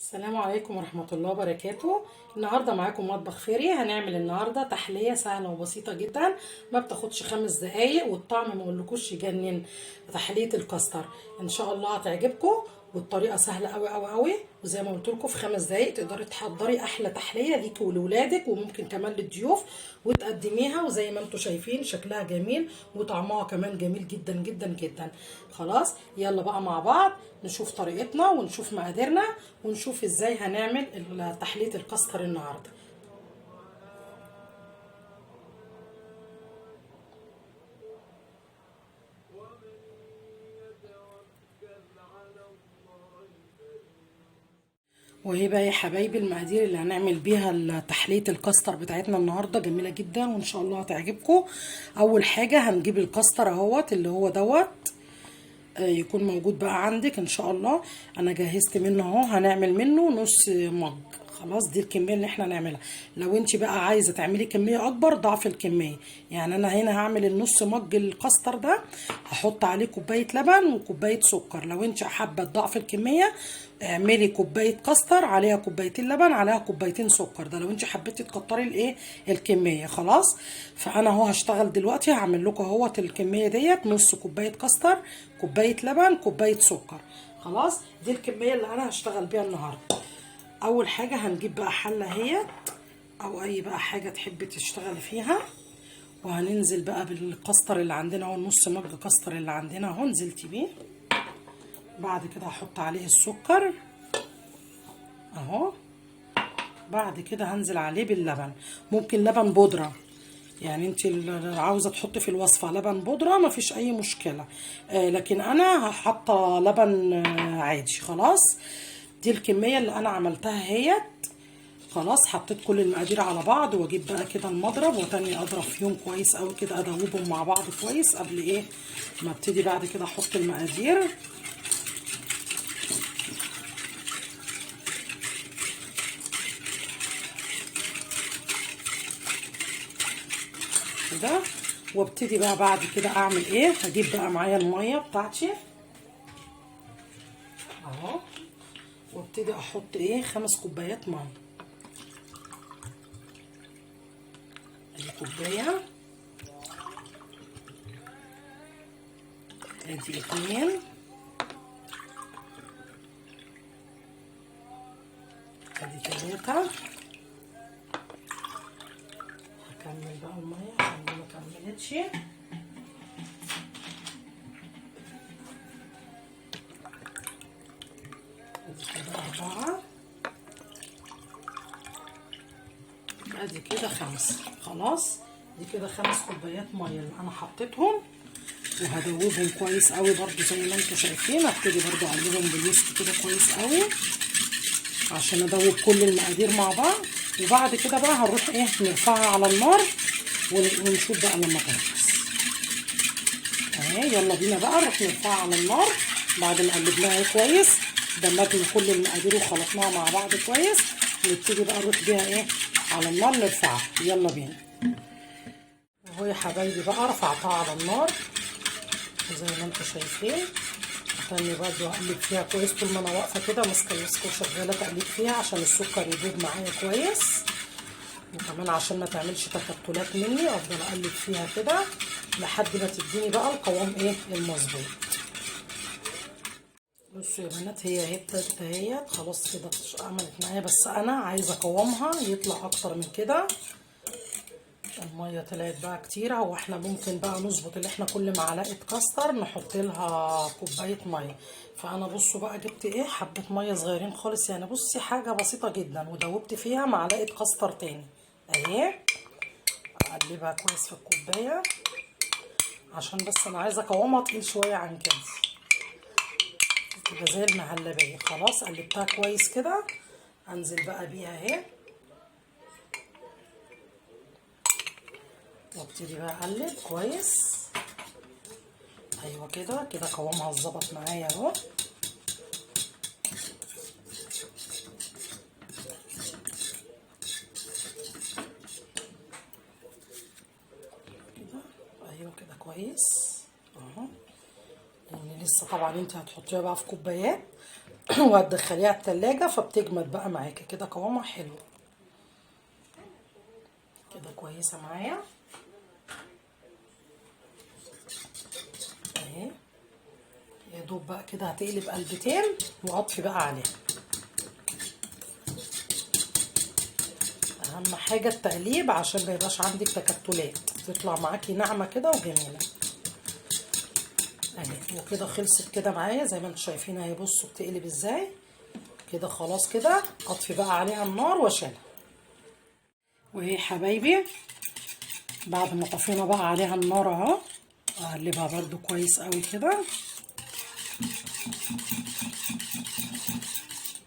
السلام عليكم ورحمة الله وبركاته. النهاردة معاكم مطبخ فيري. هنعمل النهاردة تحلية سهلة وبسيطة جدا، ما بتاخدش 5 دقايق، والطعم ما اقولكوش يجنن. تحلية الكاستر ان شاء الله هتعجبكم، والطريقة سهلة قوي قوي قوي، وزي ما قلت لكم في 5 دقايق تقدري تحضري احلى تحلية ليكي ولولادك، وممكن كمان للضيوف وتقدميها. وزي ما انتم شايفين شكلها جميل وطعمها كمان جميل جدا جدا جدا. خلاص يلا بقى مع بعض نشوف طريقتنا ونشوف مقاديرنا ونشوف ازاي هنعمل تحلية الكاستر النهارده. وهي بقى يا حبايبي المقادير اللي هنعمل بيها تحلية الكاستر بتاعتنا النهارده جميلة جدا وان شاء الله هتعجبكم. اول حاجة هنجيب الكاستر اهوت اللي هو دوت، يكون موجود بقى عندك ان شاء الله. انا جهزت منه اهو، هنعمل منه نص مج. خلاص دي الكميه اللي احنا هنعملها. لو انت بقى عايزه تعملي كميه اكبر ضعف الكميه، يعني انا هنا هعمل النص مج الكاستر ده، هحط عليه كوبايه لبن وكوبايه سكر. لو انت حابه تضعف الكميه اعملي كوبايه كاستر عليها كوبايتين لبن عليها كوبايتين سكر، ده لو انت حبيتي تكتري الايه الكميه. خلاص فانا اهو هشتغل دلوقتي، هعمل لكم اهوت الكميه ديت: نص كوبايه كاستر، كوبايه لبن، كوبايه سكر. خلاص دي الكميه اللي انا هشتغل بيها النهارده. اول حاجه هنجيب بقى حله اهيت او اي بقى حاجه تحبي تشتغلي فيها، وهننزل بقى بالكاستر اللي عندنا اهو، النص مج كاستر اللي عندنا اهو نزلت بيه. بعد كده هحط عليه السكر اهو. بعد كده هنزل عليه باللبن، ممكن لبن بودره، يعني انت اللي عاوزه تحطي في الوصفه لبن بودره مفيش اي مشكله، لكن انا هحط لبن عادي. خلاص دي الكميه اللي انا عملتها اهيت. خلاص حطيت كل المقادير على بعض، واجيب بقى كده المضرب وتاني اضرب فيهم كويس قوي كده، ادوبهم مع بعض كويس قبل ايه ما ابتدي بعد كده احط المقادير. كده وابتدي بقى بعد كده اعمل ايه، هجيب بقى معايا الميه بتاعتي اهو، وابتدي احط ايه 5 كوبايات ميه. ادي كوبايه، ادي 2، ادي 3. هكمل بقى الميه عشان ما كملتش. ادي كده 4، ادي كده 5. خلاص دي كده 5 كوبايات ميه اللي انا حطيتهم، وهدوبهم كويس قوي برضو زي ما انتم شايفين. هبتدي برضو اقلبهم بالوسط كده كويس قوي عشان ادوب كل المقادير مع بعض. وبعد كده بقى هنروح ايه نرفعها على النار ونشوف بقى لما تخلص اهي. يلا بينا بقى نروح نرفعها على النار بعد ما قلبناها كويس، دمجنا كل المقادير وخلطناها مع بعض كويس. نبتدي بقى نروح بيها ايه على النار نرفعها. يلا بينا اهو يا حبايبي بقى رفعتها على النار زي ما انتم شايفين. هتني برضو اقلب فيها كويس طول ما انا واقفه كده ماسكه الويسك وشغاله تقليب فيها عشان السكر يدوب معايا كويس، وكمان عشان ما تعملش تكتلات مني. افضل اقلب فيها كده لحد ما تديني بقى القوام ايه المظبوط. بصوا يا بنات هي ابتدت اهيت خلاص كده عملت معايا، بس انا عايزه قوامها يطلع اكتر من كده. الميه طلعت بقى كتير، هو احنا ممكن بقى نظبط اللي احنا كل معلقه كاستر نحط لها كوبايه ميه. فانا بصوا بقى جبت ايه حبه ميه صغيرين خالص، يعني بصي حاجه بسيطه جدا، ودوبت فيها معلقه كاستر تاني اهي. اقلبها كويس في الكوبايه عشان بس انا عايزه قوامها تقيل شويه عن كده، تبقى زي المهلبيه. خلاص قلبتها كويس كده، انزل بقى بيها اهي، وابتدي بقى اقلب كويس. ايوه كده كده قوامها اتظبط معايا اهو. كده ايوه كده كويس اهو. يعني لسه طبعا انت هتحطيها بقى في كوبايات وهتدخليها التلاجة فبتجمد بقى معاكي كده قوامها حلو كده كويسة معايا اهي. يا دوب بقى كده هتقلب قلبتين واطفي بقى عليها. اهم حاجة التقليب عشان ما يبقاش عندك تكتلات، تطلع معاكي ناعمة كده وجميلة اهي. وكده خلصت كده معايا زي ما انتم شايفين اهي. بصوا بتقلب ازاي كده. خلاص كده اطفي بقى عليها النار واشيلها. وهي حبايبي بعد ما طفينا بقى عليها النار اهو، اقلبها برده كويس قوي كده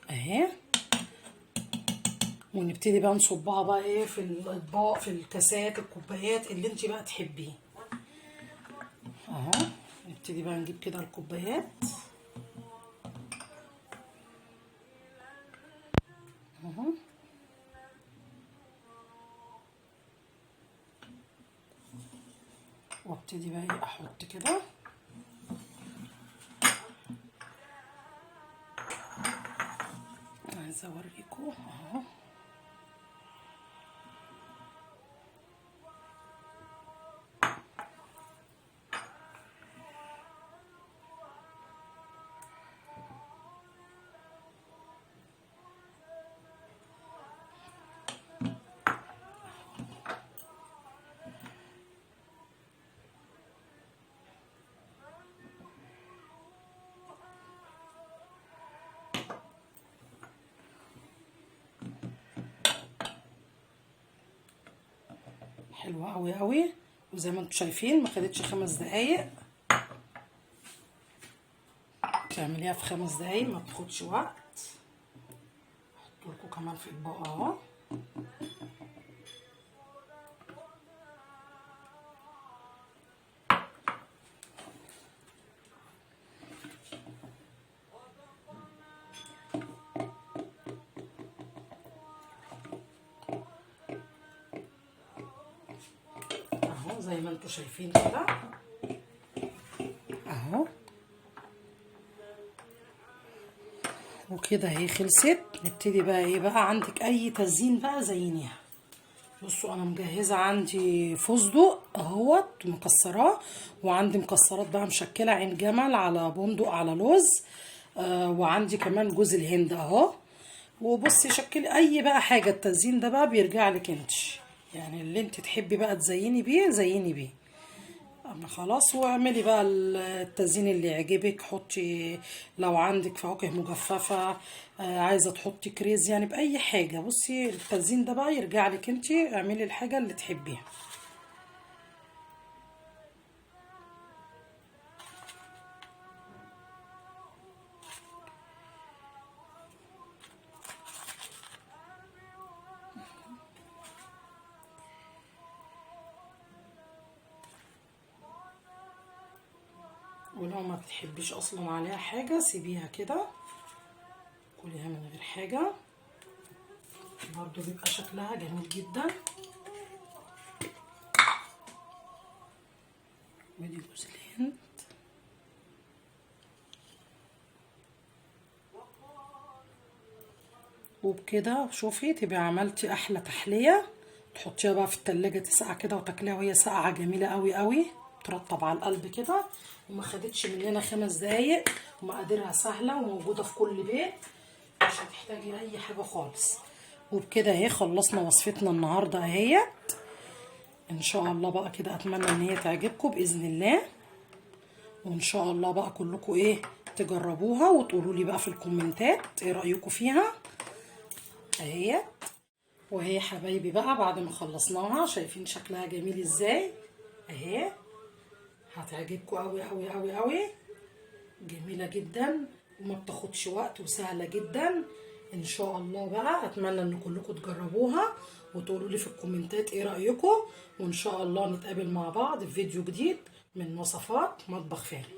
اهي. ونبتدي بقى نصبها بقى ايه في الاطباق، في الكاسات، الكوبايات اللي انت بقى تحبيه اهو. نبتدي بقى نجيب كده الكوبايات اهو. وابتدي بقى ايه احط كده عايزه اوريكم اهو. حلوه قوي قوي. وزي ما انتم شايفين ما خدتش 5 دقايق. تعمليها في 5 دقايق ما بتاخدش وقت. احط لكم كمان في اطباق اهو. اهو زي ما انتم شايفين كده اهو. وكده اهي خلصت. نبتدي بقى ايه بقى، عندك اي تزيين بقى زينيها. بصوا انا مجهزه عندي فستق اهوت مكسراه، وعندي مكسرات بقى مشكله عين جمل على بندق على لوز، وعندي كمان جوز الهند اهو. وبصي شكلي اي بقى حاجه. التزيين ده بقى بيرجع لك انت، يعني اللي انت تحبي بقى تزيني بيه زيني بيه. اما خلاص واعملي بقى التزيين اللي يعجبك. حطي لو عندك فواكه مجففه، عايزه تحطي كريز، يعني باي حاجه. بصي التزيين ده بقى يرجع لك انت، اعملي الحاجه اللي تحبيها. ولو ما بتحبيش اصلا عليها حاجه سيبيها كده، كليها من غير حاجه برضو بيبقى شكلها جميل جدا. ودي جوز الهند. وبكده شوفي تبقى عملتي احلى تحليه. تحطيها بقى في التلاجة تسقع كده وتاكليها وهي ساقعه جميله قوي قوي، ترطب على القلب كده. وما خدتش مننا 5 دقايق، ومقاديرها سهله وموجوده في كل بيت، مش هتحتاجي اي حاجه خالص. وبكده اهي خلصنا وصفتنا النهارده اهيت. ان شاء الله بقى كده اتمنى ان هي تعجبكم باذن الله. وان شاء الله بقى كلكم ايه تجربوها وتقولوا لي بقى في الكومنتات ايه رايكم فيها اهيت. وهي حبايبي بقى بعد ما خلصناها شايفين شكلها جميل ازاي اهي. هتعجبكم قوي قوي قوي قوي، جميله جدا وما بتاخدش وقت وسهله جدا. ان شاء الله بقى اتمنى ان كلكم تجربوها وتقولوا لي في الكومنتات ايه رايكم. وان شاء الله نتقابل مع بعض في فيديو جديد من وصفات مطبخ فارس.